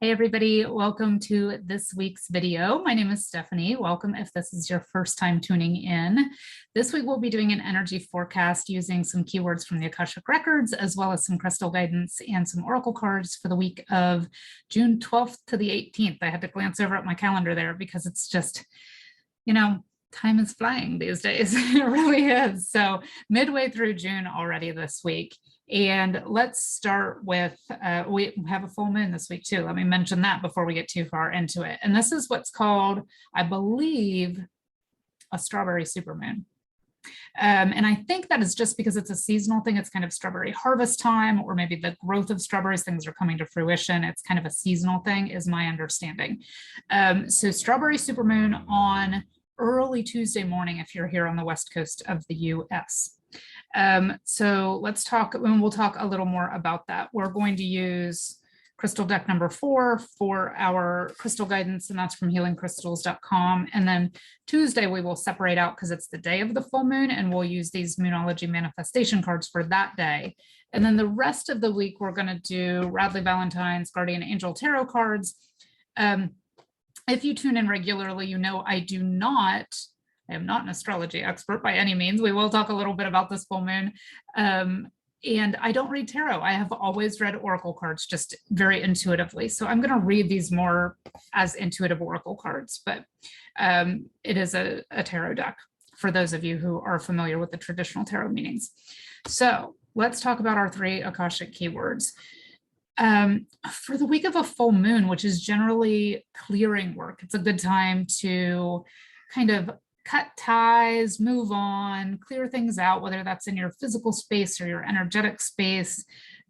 Hey everybody, welcome to this week's video. My name is Stephanie. Welcome if this is your first time tuning in. This week we'll be doing an energy forecast using some keywords from the Akashic Records, as well as some crystal guidance and some oracle cards for the week of June 12th to the 18th. I had to glance over at my calendar there because it's just, time is flying these days. It really is. So midway through June already this week. And let's start with, we have a full moon this week too. Let me mention that before we get too far into it. And this is what's called, I believe, a strawberry supermoon. And I think that is just because it's a seasonal thing. It's kind of strawberry harvest time, or maybe the growth of strawberries, things are coming to fruition. It's kind of a seasonal thing is my understanding. So strawberry supermoon on early Tuesday morning, if you're here on the West Coast of the US. So let's talk, and we'll talk a little more about that. We're going to use crystal deck number 4 for our crystal guidance, and that's from healingcrystals.com. And then Tuesday we will separate out because it's the day of the full moon, and we'll use these Moonology Manifestation cards for that day. And then the rest of the week we're going to do Radley Valentine's Guardian Angel Tarot cards. If you tune in regularly, you know I am not an astrology expert by any means. We will talk a little bit about this full moon. And I don't read tarot. I have always read oracle cards just very intuitively. So I'm going to read these more as intuitive oracle cards, but it is a tarot deck for those of you who are familiar with the traditional tarot meanings. So let's talk about our 3 Akashic keywords. For the week of a full moon, which is generally clearing work, it's a good time to kind of cut ties, move on, clear things out, whether that's in your physical space or your energetic space,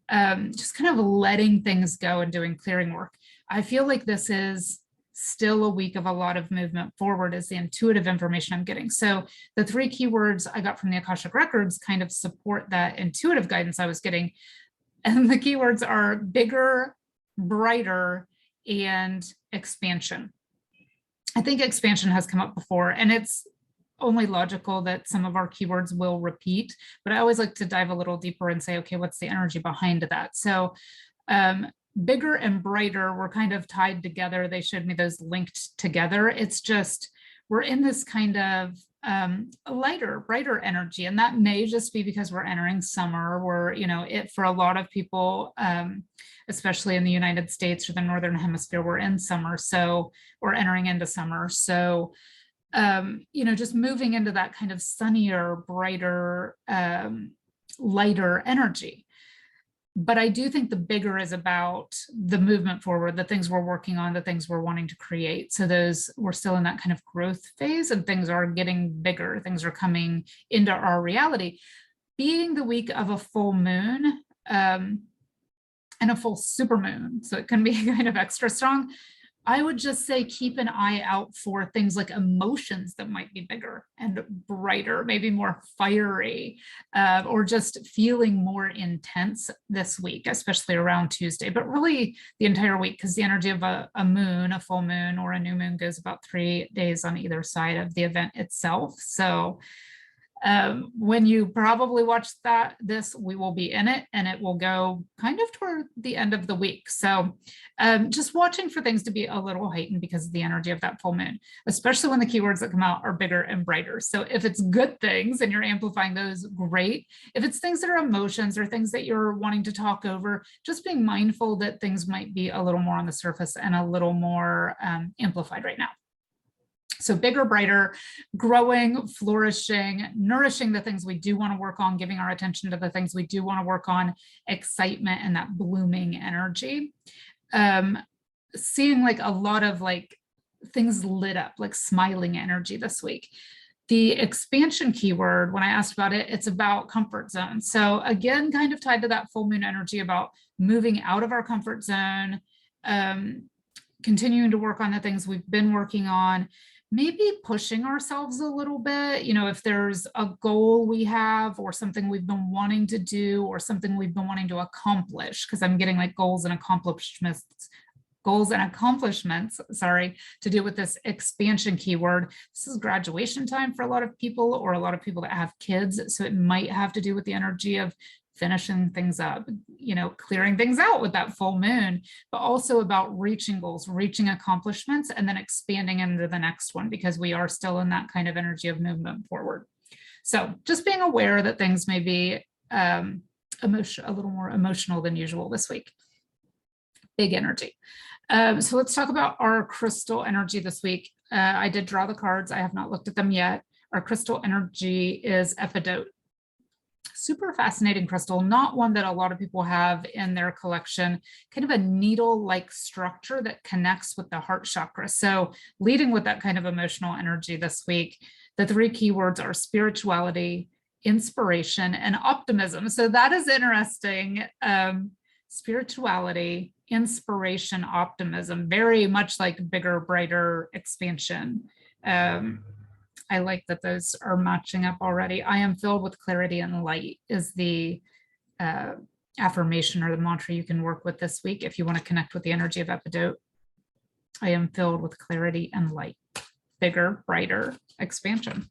just kind of letting things go and doing clearing work. I feel like this is still a week of a lot of movement forward is the intuitive information I'm getting. So the 3 keywords I got from the Akashic Records kind of support that intuitive guidance I was getting. And the keywords are bigger, brighter, and expansion. I think expansion has come up before, and it's only logical that some of our keywords will repeat, but I always like to dive a little deeper and say, okay, what's the energy behind that? So bigger and brighter were kind of tied together. They showed me those linked together. It's just, we're in this kind of lighter, brighter energy. And that may just be because we're entering summer. We're, for a lot of people, especially in the United States or the Northern Hemisphere, we're in summer. So we're entering into summer. So, just moving into that kind of sunnier, brighter, lighter energy. But I do think the bigger is about the movement forward, the things we're working on, the things we're wanting to create. So we're still in that kind of growth phase, and things are getting bigger. Things are coming into our reality. Being the week of a full moon and a full supermoon, so it can be kind of extra strong. I would just say keep an eye out for things like emotions that might be bigger and brighter, maybe more fiery, or just feeling more intense this week, especially around Tuesday, but really the entire week, because the energy of a moon, a full moon, or a new moon goes about 3 days on either side of the event itself. So when you probably watch this, we will be in it, and it will go kind of toward the end of the week. So just watching for things to be a little heightened because of the energy of that full moon, especially when the keywords that come out are bigger and brighter. So if it's good things and you're amplifying those, great. If it's things that are emotions or things that you're wanting to talk over, just being mindful that things might be a little more on the surface and a little more amplified right now. So bigger, brighter, growing, flourishing, nourishing the things we do want to work on, giving our attention to the things we do want to work on, excitement and that blooming energy. Seeing like a lot of like things lit up, like smiling energy this week. The expansion keyword, when I asked about it, it's about comfort zone. So again, kind of tied to that full moon energy about moving out of our comfort zone, continuing to work on the things we've been working on, maybe pushing ourselves a little bit, if there's a goal we have or something we've been wanting to do or something we've been wanting to accomplish, because I'm getting like goals and accomplishments, to do with this expansion keyword. This is graduation time for a lot of people, or a lot of people that have kids. So it might have to do with the energy of finishing things up, clearing things out with that full moon, but also about reaching goals, reaching accomplishments, and then expanding into the next one, because we are still in that kind of energy of movement forward. So just being aware that things may be a little more emotional than usual this week. Big energy. So let's talk about our crystal energy this week. I did draw the cards. I have not looked at them yet. Our crystal energy is Epidote. Super fascinating crystal, not one that a lot of people have in their collection, kind of a needle-like structure that connects with the heart chakra. So leading with that kind of emotional energy this week, the 3 keywords are spirituality, inspiration, and optimism. So that is interesting. Spirituality, inspiration, optimism, very much like bigger, brighter, expansion. I like that those are matching up already. I am filled with clarity and light is the affirmation or the mantra you can work with this week if you want to connect with the energy of Epidote. I am filled with clarity and light. Bigger, brighter, expansion.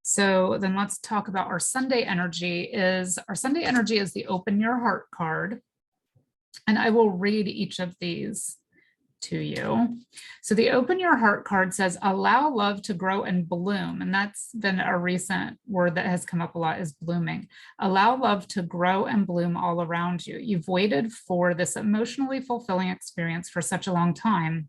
So then let's talk about our Sunday energy. Our Sunday energy is the Open Your Heart card. And I will read each of these to you. So the Open Your Heart card says, allow love to grow and bloom. And that's been a recent word that has come up a lot, is blooming. Allow love to grow and bloom all around you. You've waited for this emotionally fulfilling experience for such a long time.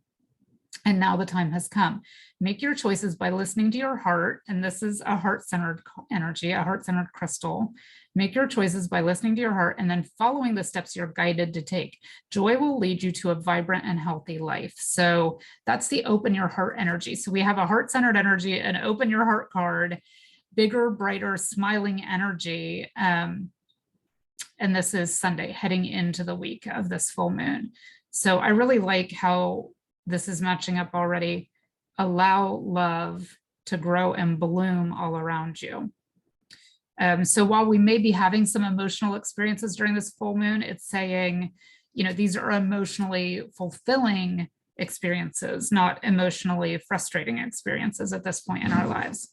And now the time has come. Make your choices by listening to your heart. And this is a heart-centered energy, a heart-centered crystal. Make your choices by listening to your heart and then following the steps you're guided to take. Joy will lead you to a vibrant and healthy life. So that's the Open Your Heart energy. So we have a heart-centered energy, an Open Your Heart card, bigger, brighter, smiling energy. And this is Sunday, heading into the week of this full moon. So I really like how this is matching up already. Allow love to grow and bloom all around you. So while we may be having some emotional experiences during this full moon, it's saying, these are emotionally fulfilling experiences, not emotionally frustrating experiences at this point in our lives.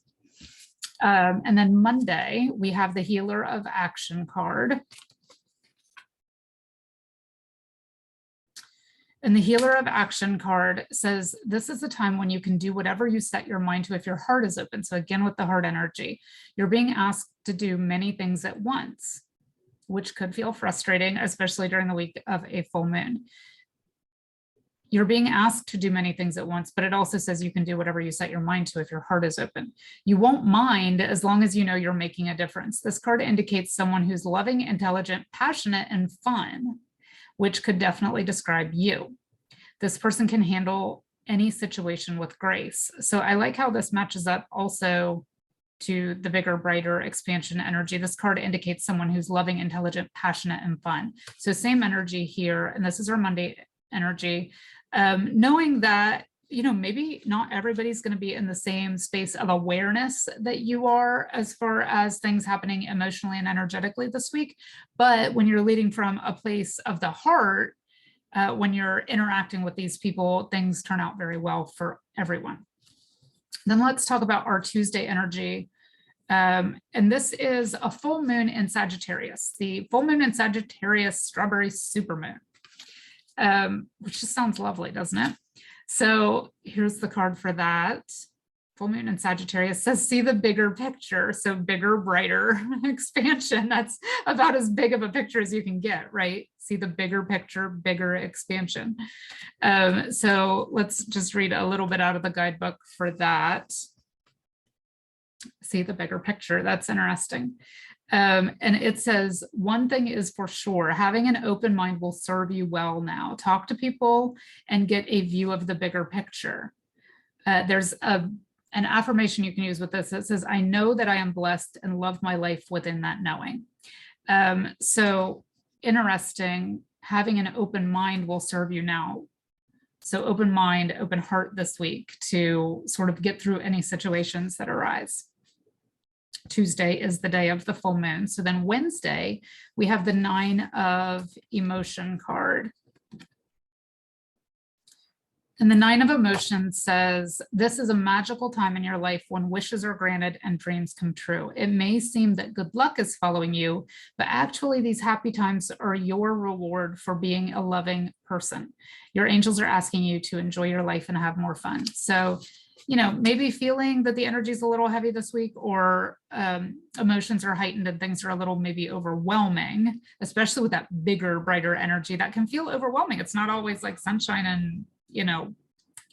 And then Monday, we have the Healer of Action card. And the Healer of Action card says, this is the time when you can do whatever you set your mind to if your heart is open. So again, with the heart energy, you're being asked to do many things at once, which could feel frustrating, especially during the week of a full moon. You're being asked to do many things at once, but it also says you can do whatever you set your mind to if your heart is open. You won't mind as long as you know you're making a difference. This card indicates someone who's loving, intelligent, passionate, and fun, which could definitely describe you. This person can handle any situation with grace. So I like how this matches up also to the bigger, brighter expansion energy. This card indicates someone who's loving, intelligent, passionate, and fun. So same energy here. And this is our Monday energy. Knowing that, maybe not everybody's going to be in the same space of awareness that you are as far as things happening emotionally and energetically this week. But when you're leading from a place of the heart, when you're interacting with these people, things turn out very well for everyone. Then let's talk about our Tuesday energy. And this is a full moon in Sagittarius, the full moon in Sagittarius strawberry supermoon, which just sounds lovely, doesn't it? So here's the card for that. Full moon in Sagittarius says, see the bigger picture. So bigger, brighter expansion. That's about as big of a picture as you can get, right? See the bigger picture, bigger expansion. So let's just read a little bit out of the guidebook for that. See the bigger picture. That's interesting. And it says, one thing is for sure, having an open mind will serve you well now. Talk to people and get a view of the bigger picture. There's an affirmation you can use with this that says, I know that I am blessed and love my life within that knowing. So interesting, having an open mind will serve you now. So open mind, open heart this week to sort of get through any situations that arise. Tuesday is the day of the full moon. So then Wednesday, we have the 9 of Emotion card. And the Nine of Emotions says, this is a magical time in your life when wishes are granted and dreams come true. It may seem that good luck is following you, but actually these happy times are your reward for being a loving person. Your angels are asking you to enjoy your life and have more fun. So, you know, maybe feeling that the energy is a little heavy this week, or emotions are heightened and things are a little maybe overwhelming, especially with that bigger, brighter energy that can feel overwhelming. It's not always like sunshine and, you know,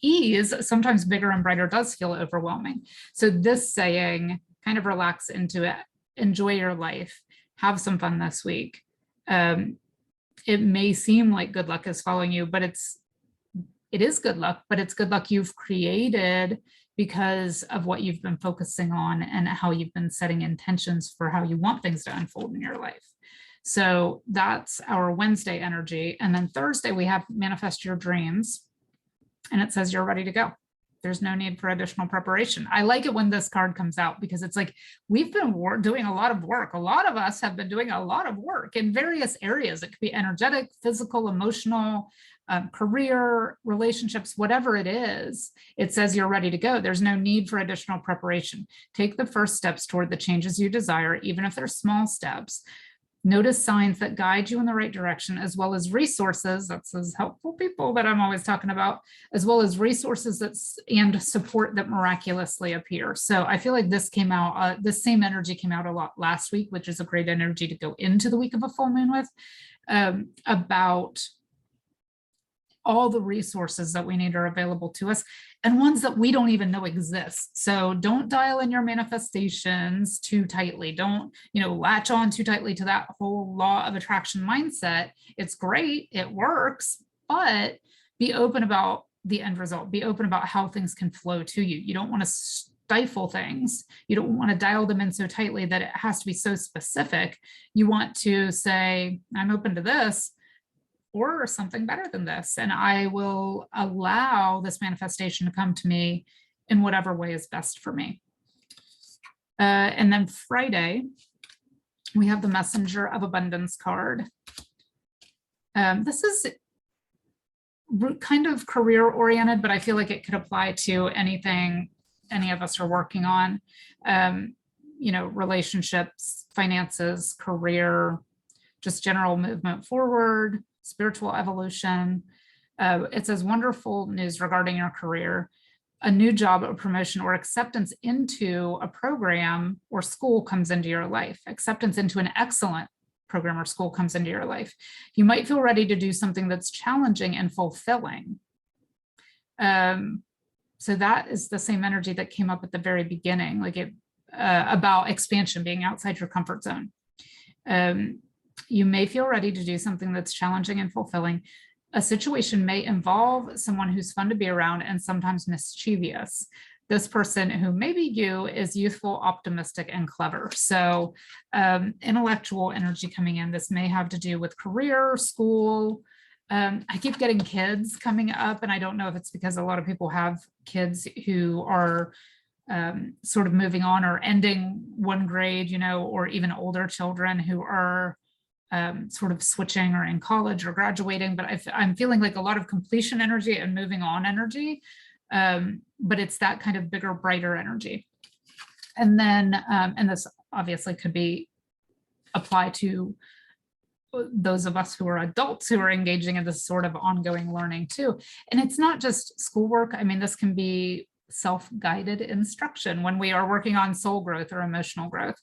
ease. Sometimes bigger and brighter does feel overwhelming. So this saying, kind of relax into it, enjoy your life, have some fun this week. It may seem like good luck is following you, but it is good luck, but it's good luck you've created because of what you've been focusing on and how you've been setting intentions for how you want things to unfold in your life. So that's our Wednesday energy. And then Thursday, we have manifest your dreams. And it says you're ready to go. There's no need for additional preparation. I like it when this card comes out because it's like, we've been doing a lot of work. A lot of us have been doing a lot of work in various areas. It could be energetic, physical, emotional, career, relationships, whatever it is. It says you're ready to go. There's no need for additional preparation. Take the first steps toward the changes you desire, even if they're small steps. Notice signs that guide you in the right direction, as well as resources, that's those helpful people that I'm always talking about, as well as resources and support that miraculously appear. So I feel like this came out, the same energy came out a lot last week, which is a great energy to go into the week of a full moon with, about all the resources that we need are available to us, and ones that we don't even know exist. So don't dial in your manifestations too tightly. Don't, you know, latch on too tightly to that whole law of attraction mindset. It's great, it works, but be open about the end result. Be open about how things can flow to you. You don't want to stifle things. You don't want to dial them in so tightly that it has to be so specific. You want to say, I'm open to this, or something better than this, and I will allow this manifestation to come to me in whatever way is best for me. And then Friday, we have the Messenger of Abundance card. This is kind of career oriented, but I feel like it could apply to anything any of us are working on. You know, relationships, finances, career, just general movement forward, spiritual evolution. It says wonderful news regarding your career. A new job or promotion or acceptance into a program or school comes into your life. Acceptance into an excellent program or school comes into your life. You might feel ready to do something that's challenging and fulfilling. So that is the same energy that came up at the very beginning, like it about expansion, being outside your comfort zone. You may feel ready to do something that's challenging and fulfilling. A situation may involve someone who's fun to be around and sometimes mischievous. This person, who may be you, is youthful, optimistic, and clever. So intellectual energy coming in. This may have to do with career, school. I keep getting kids coming up, and I don't know if it's because a lot of people have kids who are sort of moving on or ending one grade, you know, or even older children who are sort of switching or in college or graduating, but I'm feeling like a lot of completion energy and moving on energy, but it's that kind of bigger, brighter energy. And then, and this obviously could be applied to those of us who are adults who are engaging in this sort of ongoing learning too. And it's not just schoolwork. I mean, this can be self-guided instruction when we are working on soul growth or emotional growth.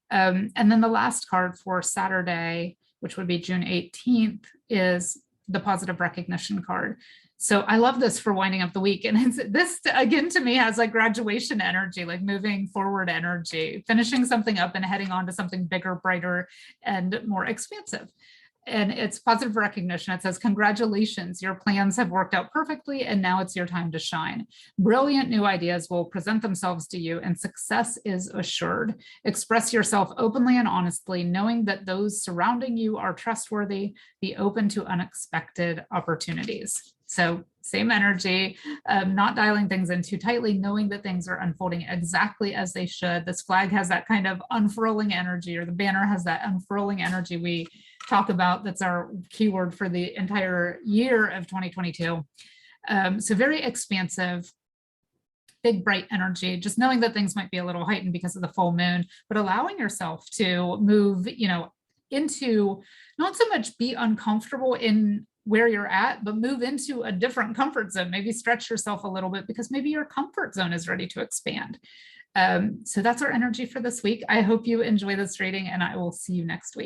And then the last card for Saturday, which would be June 18th, is the positive recognition card. So I love this for winding up the week. And this, again, to me has like graduation energy, like moving forward energy, finishing something up and heading on to something bigger, brighter, and more expansive. And it's positive recognition. It says, congratulations, your plans have worked out perfectly, and now it's your time to shine. Brilliant new ideas will present themselves to you, and success is assured. Express yourself openly and honestly, knowing that those surrounding you are trustworthy. Be open to unexpected opportunities. So same energy, not dialing things in too tightly, knowing that things are unfolding exactly as they should. This flag has that kind of unfurling energy, or the banner has that unfurling energy we talk about. That's our keyword for the entire year of 2022. So very expansive, big, bright energy, just knowing that things might be a little heightened because of the full moon, but allowing yourself to move, into not so much be uncomfortable in where you're at, but move into a different comfort zone, maybe stretch yourself a little bit because maybe your comfort zone is ready to expand. So that's our energy for this week. I hope you enjoy this reading, and I will see you next week.